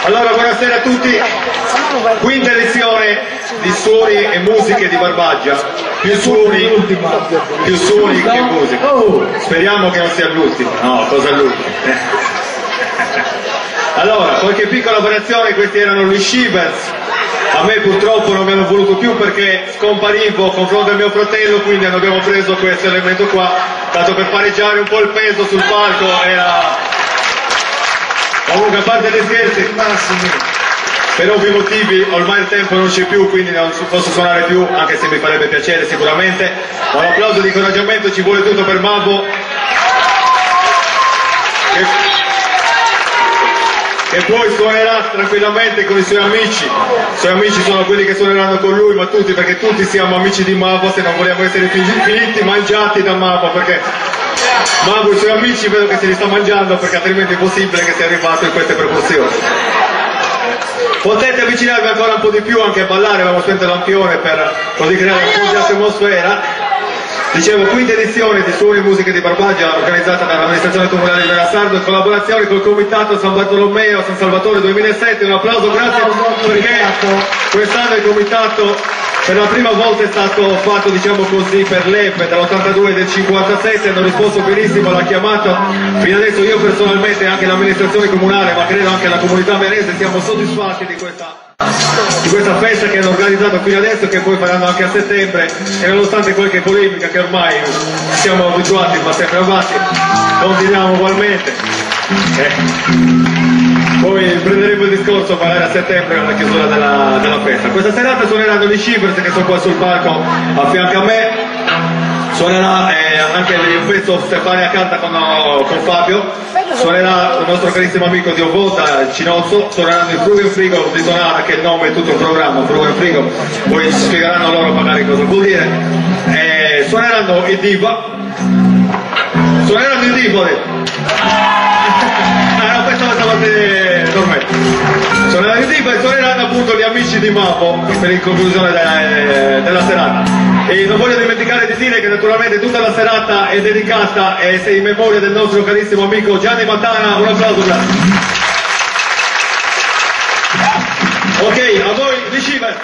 Allora, buonasera a tutti. Quinta edizione di Suoni e Musiche di Barbaggia. Più suoni che musica. Speriamo che non sia l'ultimo. No, cosa l'ultimo? Allora, qualche piccola variazione, questi erano gli Shivers. A me purtroppo non mi hanno voluto più perché scomparivo con fronte al mio fratello, quindi abbiamo preso questo elemento qua, tanto per pareggiare un po' il peso sul palco. Comunque, a parte gli scherzi, per ovvi motivi ormai il tempo non c'è più, quindi non posso suonare più, anche se mi farebbe piacere sicuramente. Un applauso di incoraggiamento ci vuole tutto per Mabo, che poi suonerà tranquillamente con i suoi amici. I suoi amici sono quelli che suoneranno con lui, ma tutti, perché tutti siamo amici di Mabo, se non vogliamo essere finiti mangiati da Mabo, perché Mabo e i suoi amici vedo che se li sta mangiando, perché altrimenti è impossibile che sia arrivato in queste proporzioni. Potete avvicinarvi ancora un po' di più, anche a ballare, abbiamo spento il lampione per così creare un po' di atmosfera. Dicevo, quinta edizione di Suoni e Musiche di Barbaggia, organizzata dall'amministrazione comunale di Verasardo in collaborazione col comitato San Bartolomeo San Salvatore 2007. Un applauso, grazie, perché quest'anno il comitato per la prima volta è stato fatto, diciamo così, per l'EPE dall'82 e del 57, hanno risposto benissimo alla chiamata. Fino adesso io personalmente e anche l'amministrazione comunale, ma credo anche la comunità venese, siamo soddisfatti di questa festa che hanno organizzato fino adesso, che poi faranno anche a settembre, e nonostante qualche polemica che ormai siamo abituati, ma sempre avanti, continuiamo ugualmente. Poi prenderemo il discorso magari a settembre alla chiusura della festa. Questa serata suoneranno gli Shivers, che sono qua sul palco a fianco a me. Suonerà anche il pezzo Stefania canta con Fabio, suonerà il nostro carissimo amico Dio Volta, Cinozzo, suoneranno il Frugo e Frigo di Sonara, che il nome è tutto un programma, Frugo e Frigo, poi ci spiegheranno loro magari cosa vuol dire. Suoneranno il Diva, no, questa volta volete dormire. Suoneranno il Diva e suoneranno appunto gli amici di Mabo per in conclusione della serata. E non voglio dimenticare di dire che naturalmente tutta la serata è dedicata e sei in memoria del nostro carissimo amico Gianni Matana. Un applauso, grazie. Ok, a voi gli Shivers.